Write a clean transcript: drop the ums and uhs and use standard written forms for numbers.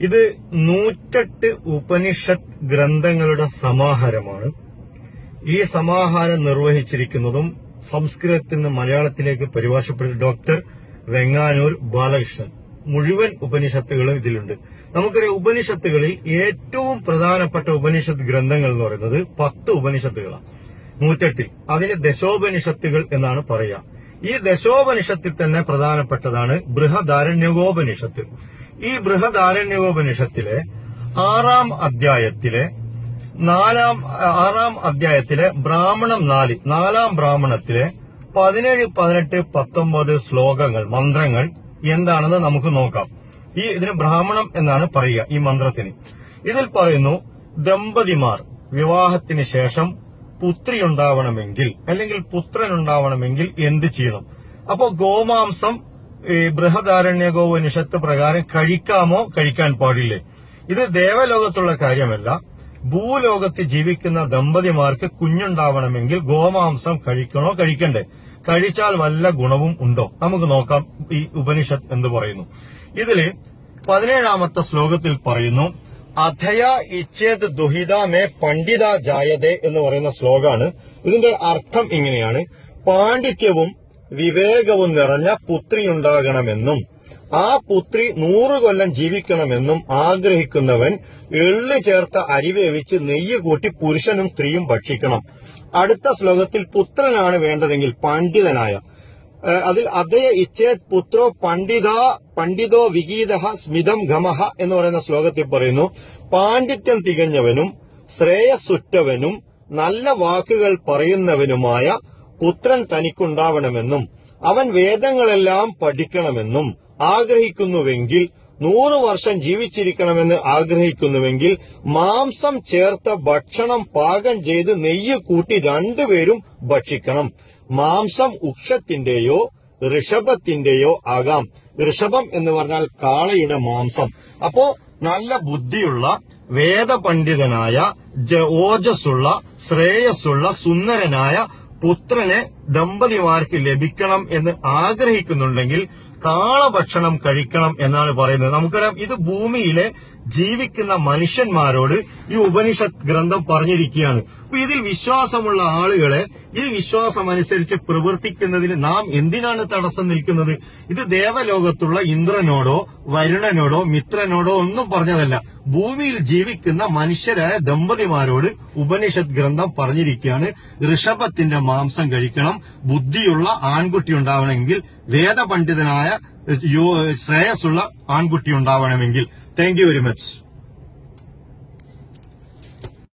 ഇത് 108 ഉപനിഷത്ത് ഗ്രന്ഥങ്ങളുടെ സമാഹാരമാണ്. ഈ സമാഹാരം നിർവഹിച്ചിരിക്കുന്നതും സംസ്കൃതത്തിൽ നിന്ന് മലയാളത്തിലേക്ക് പരിഭാഷപ്പെടുന്ന ഡോക്ടർ വെങ്ങാനൂർ ബാലകൃഷ്ണൻ. മുഴുവൻ ഉപനിഷത്തുകളും ഇതിലുണ്ട്. നമുക്കറിയാം, ഉപനിഷത്തുകളിൽ ഏറ്റവും പ്രധാനപ്പെട്ട ഉപനിഷത്ത് ഗ്രന്ഥങ്ങൾ എന്ന് പറയുന്നത് 10 ഉപനിഷത്തുകളാണ്. 108. അതിന് ദശോപനിഷത്തുകൾ എന്നാണ് പറയുക. ഈ ദശോപനിഷത്തിൽ തന്നെ പ്രധാനപ്പെട്ടതാണ് ബൃഹദാരണ്യകോപനിഷത്ത്. ഈ ബൃഹദാരണ്യകോപനിഷത്തിലെ 6ാം അധ്യായത്തിലെ ബ്രാഹ്മണം 4ാം ബ്രാഹ്മണത്തിലെ 17, 18, 19 ശ്ലോകങ്ങൾ, മന്ത്രങ്ങൾ എന്താണെന്ന് നമുക്ക് നോക്കാം. ഇതിന് ബ്രാഹ്മണം എന്നാണ് പറയുക ഈ മന്ത്രത്തിന്. ഇതിൽ പറയുന്നു, ദമ്പതിമാർ വിവാഹത്തിന് ശേഷം പുത്രി ഉണ്ടാവണമെങ്കിൽ അല്ലെങ്കിൽ പുത്രൻ ഉണ്ടാവണമെങ്കിൽ എന്ത് ചെയ്യണം? അപ്പോ ഗോമാംസം ബൃഹദാരണ്യകോപനിഷത്ത് പ്രകാരം കഴിക്കാമോ, കഴിക്കാൻ പാടില്ലേ? ഇത് ദേവലോകത്തുള്ള കാര്യമല്ല. ഭൂലോകത്ത് ജീവിക്കുന്ന ദമ്പതിമാർക്ക് കുഞ്ഞുണ്ടാവണമെങ്കിൽ ഗോമാംസം കഴിക്കണോ, കഴിക്കണ്ടേ? കഴിച്ചാൽ വല്ല ഗുണവും ഉണ്ടോ? നമുക്ക് നോക്കാം ഈ ഉപനിഷത്ത് എന്ത് പറയുന്നു. ഇതില് 17ാമത്തെ ശ്ലോകത്തിൽ പറയുന്നു, അധയ ഇച്ഛേത് ദുഹിത മേ പണ്ഡിത ജായതേ എന്ന് പറയുന്ന ശ്ലോകമാണ്. ഇതിന്റെ അർത്ഥം ഇങ്ങനെയാണ്: പാണ്ഡിത്യവും വിവേകവും നിറഞ്ഞ പുത്രിയുണ്ടാകണമെന്നും ആ പുത്രി 100 കൊല്ലം ജീവിക്കണമെന്നും ആഗ്രഹിക്കുന്നവൻ എള്ളു ചേർത്ത അരി വേവിച്ച് നെയ്യ് കൂട്ടി പുരുഷനും സ്ത്രീയും ഭക്ഷിക്കണം. അടുത്ത ശ്ലോകത്തിൽ പുത്രനാണ് വേണ്ടതെങ്കിൽ പണ്ഡിതനായ, അതിൽ അധയ ഇച്ഛേത് പുത്രോ പണ്ഡിതോ വിഗീത സ്മിതം ഗമഹ എന്ന് പറയുന്ന ശ്ലോകത്തിൽ പറയുന്നു, പാണ്ഡിത്യം തികഞ്ഞവനും ശ്രേയസ്സുറ്റവനും നല്ല വാക്കുകൾ പറയുന്നവനുമായ പുത്രൻ തനിക്കുണ്ടാവണമെന്നും അവൻ വേദങ്ങളെല്ലാം പഠിക്കണമെന്നും ആഗ്രഹിക്കുന്നുവെങ്കിൽ 100 വർഷം ജീവിച്ചിരിക്കണമെന്ന് ആഗ്രഹിക്കുന്നുവെങ്കിൽ മാംസം ചേർത്ത ഭക്ഷണം പാകം ചെയ്ത് നെയ്യ് കൂട്ടി 2 പേരും ഭക്ഷിക്കണം. മാംസം ഉക്ഷത്തിന്റെയോ ഋഷഭത്തിന്റെയോ ആകാം. ഋഷഭം എന്ന് പറഞ്ഞാൽ കാളയുടെ മാംസം. അപ്പോ നല്ല ബുദ്ധിയുള്ള, വേദപണ്ഡിതനായ, ഓജസ്സുള്ള, ശ്രേയസ്സുള്ള, സുന്ദരനായ പുത്രനെ ദമ്പതിമാർക്ക് ലഭിക്കണം എന്ന് ആഗ്രഹിക്കുന്നുണ്ടെങ്കിൽ കാളഭക്ഷണം കഴിക്കണം എന്നാണ് പറയുന്നത്. നമുക്കറിയാം, ഇത് ഭൂമിയിലെ ജീവിക്കുന്ന മനുഷ്യന്മാരോട് ഈ ഉപനിഷത്ത് ഗ്രന്ഥം പറഞ്ഞിരിക്കുകയാണ്. അപ്പൊ ഇതിൽ വിശ്വാസമുള്ള ആളുകളെ ഈ വിശ്വാസം അനുസരിച്ച് പ്രവർത്തിക്കുന്നതിന് നാം എന്തിനാണ് തടസ്സം നിൽക്കുന്നത്? ഇത് ദേവലോകത്തുള്ള ഇന്ദ്രനോടോ വരുണനോടോ മിത്രനോടോ ഒന്നും പറഞ്ഞതല്ല. ഭൂമിയിൽ ജീവിക്കുന്ന മനുഷ്യരായ ദമ്പതിമാരോട് ഉപനിഷത്ത് ഗ്രന്ഥം പറഞ്ഞിരിക്കുകയാണ്, ഋഷഭത്തിന്റെ മാംസം കഴിക്കണം, ബുദ്ധിയുള്ള ആൺകുട്ടി ഉണ്ടാവണമെങ്കിൽ, വേദപണ്ഡിതനായ ശ്രേയസ്സുള്ള ആൺകുട്ടി ഉണ്ടാവണമെങ്കിൽ. Thank you very much.